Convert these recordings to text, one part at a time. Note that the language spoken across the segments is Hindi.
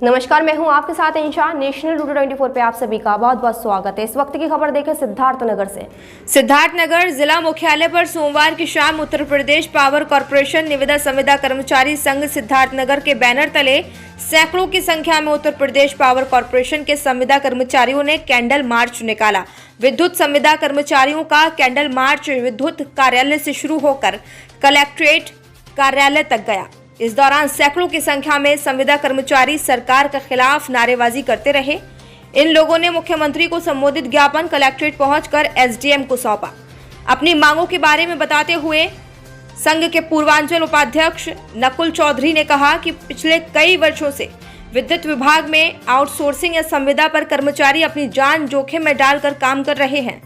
नमस्कार, मैं हूं आपके साथ इंशा। नेशनल टुडे 24 पे आप सभी का बहुत बहुत स्वागत है। इस वक्त की खबर देखें सिद्धार्थनगर से। सिद्धार्थनगर जिला मुख्यालय पर सोमवार की शाम उत्तर प्रदेश पावर कॉर्पोरेशन निविदा संविदा कर्मचारी संघ सिद्धार्थनगर के बैनर तले सैकड़ों की संख्या में उत्तर प्रदेश पावर कॉर्पोरेशन के संविदा कर्मचारियों ने कैंडल मार्च निकाला। विद्युत संविदा कर्मचारियों का कैंडल मार्च विद्युत कार्यालय से शुरू होकर कलेक्ट्रेट कार्यालय तक गया। इस दौरान सैकड़ों की संख्या में संविदा कर्मचारी सरकार के खिलाफ नारेबाजी करते रहे। इन लोगों ने मुख्यमंत्री को संबोधित ज्ञापन कलेक्ट्रेट पहुंचकर एसडीएम को सौंपा। अपनी मांगों के बारे में बताते हुए संघ के पूर्वांचल उपाध्यक्ष नकुल चौधरी ने कहा कि पिछले कई वर्षों से विद्युत विभाग में आउटसोर्सिंग या संविदा पर कर्मचारी अपनी जान जोखिम में डालकर काम कर रहे हैं।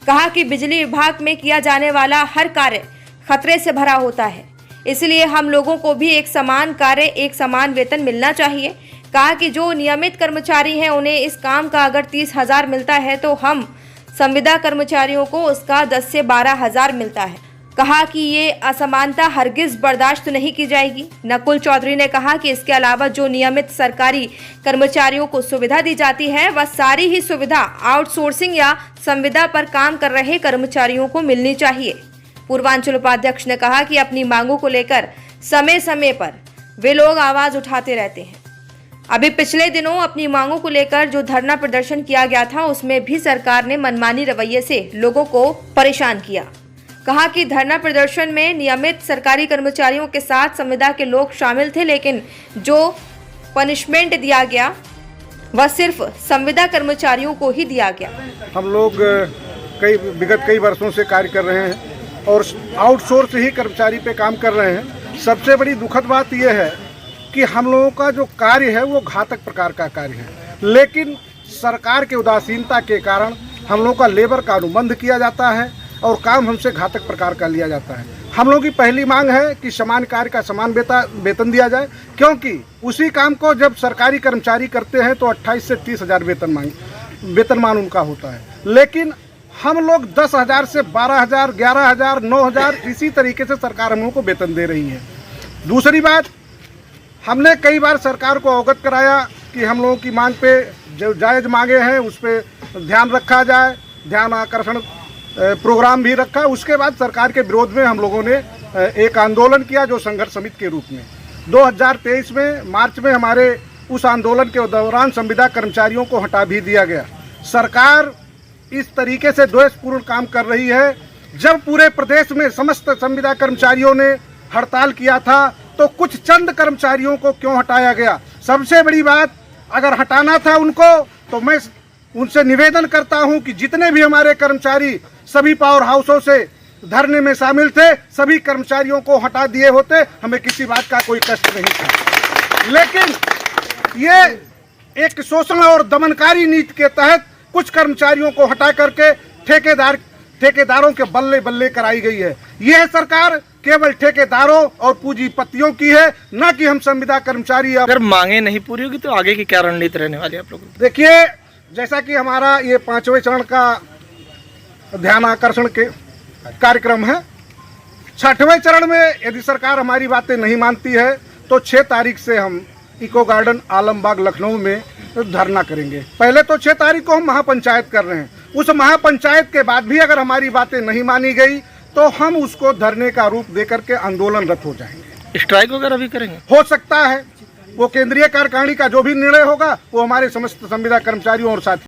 कहा कि बिजली विभाग में किया जाने वाला हर कार्य खतरे से भरा होता है, इसलिए हम लोगों को भी एक समान कार्य एक समान वेतन मिलना चाहिए। कहा कि जो नियमित कर्मचारी हैं उन्हें इस काम का अगर 30,000 मिलता है तो हम संविदा कर्मचारियों को उसका 10 से 12,000 मिलता है। कहा कि ये असमानता हरगिज बर्दाश्त नहीं की जाएगी। नकुल चौधरी ने कहा कि इसके अलावा जो नियमित सरकारी कर्मचारियों को सुविधा दी जाती है वह सारी ही सुविधा आउटसोर्सिंग या संविदा पर काम कर रहे कर्मचारियों को मिलनी चाहिए। पूर्वांचल उपाध्यक्ष ने कहा कि अपनी मांगों को लेकर समय समय पर वे लोग आवाज उठाते रहते हैं। अभी पिछले दिनों अपनी मांगों को लेकर जो धरना प्रदर्शन किया गया था उसमें भी सरकार ने मनमानी रवैये से लोगों को परेशान किया। कहा कि धरना प्रदर्शन में नियमित सरकारी कर्मचारियों के साथ संविदा के लोग शामिल थे, लेकिन जो पनिशमेंट दिया गया वह सिर्फ संविदा कर्मचारियों को ही दिया गया। हम लोग विगत कई वर्षों से कार्य कर रहे हैं और आउटसोर्स ही कर्मचारी पे काम कर रहे हैं। सबसे बड़ी दुखद बात यह है कि हम लोगों का जो कार्य है वो घातक प्रकार का कार्य है, लेकिन सरकार के उदासीनता के कारण हम लोगों का लेबर का अनुबंध किया जाता है और काम हमसे घातक प्रकार का लिया जाता है। हम लोगों की पहली मांग है कि समान कार्य का समान वेतन दिया जाए, क्योंकि उसी काम को जब सरकारी कर्मचारी करते हैं तो 28 से 30,000 वेतनमान उनका होता है, लेकिन हम लोग 10,000 से 12,000, 11,000, 9,000 इसी तरीके से सरकार हम लोगों को वेतन दे रही है। दूसरी बात, हमने कई बार सरकार को अवगत कराया कि हम लोगों की मांग पे जो जायज़ मांगे हैं उस पर ध्यान रखा जाए, ध्यान आकर्षण प्रोग्राम भी रखा। उसके बाद सरकार के विरोध में हम लोगों ने एक आंदोलन किया जो संघर्ष समिति के रूप में 2023 में मार्च में हमारे उस आंदोलन के दौरान संविदा कर्मचारियों को हटा भी दिया गया। सरकार इस तरीके से द्वेषपूर्ण काम कर रही है। जब पूरे प्रदेश में समस्त संविदा कर्मचारियों ने हड़ताल किया था तो कुछ चंद कर्मचारियों को क्यों हटाया गया? सबसे बड़ी बात, अगर हटाना था उनको तो मैं उनसे निवेदन करता हूं कि जितने भी हमारे कर्मचारी सभी पावर हाउसों से धरने में शामिल थे सभी कर्मचारियों को हटा दिए होते, हमें किसी बात का कोई कष्ट नहीं था। लेकिन ये एक शोषण और दमनकारी नीति के तहत कुछ कर्मचारियों को हटा करके ठेकेदारों के बल्ले बल्ले कराई गई है। यह सरकार केवल ठेकेदारों और पूंजीपतियों की है, न कि हम संविदा कर्मचारी। अगर मांगे नहीं पूरी होगी तो आगे की क्या रणनीति रहने वाली है आप लोगों की? देखिए, जैसा कि हमारा ये 5वें चरण का ध्यान आकर्षण के कार्यक्रम है, 6वें चरण में यदि सरकार हमारी बातें नहीं मानती है तो 6 तारीख से हम इको गार्डन आलमबाग लखनऊ में धरना करेंगे। पहले तो 6 तारीख को हम महापंचायत कर रहे हैं। उस महापंचायत के बाद भी अगर हमारी बातें नहीं मानी गई तो हम उसको धरने का रूप देकर के आंदोलनरत हो जाएंगे। स्ट्राइक वगैरह भी करेंगे? हो सकता है, वो केंद्रीय कार्यकारिणी का जो भी निर्णय होगा वो हमारे समस्त संविदा कर्मचारियों और साथी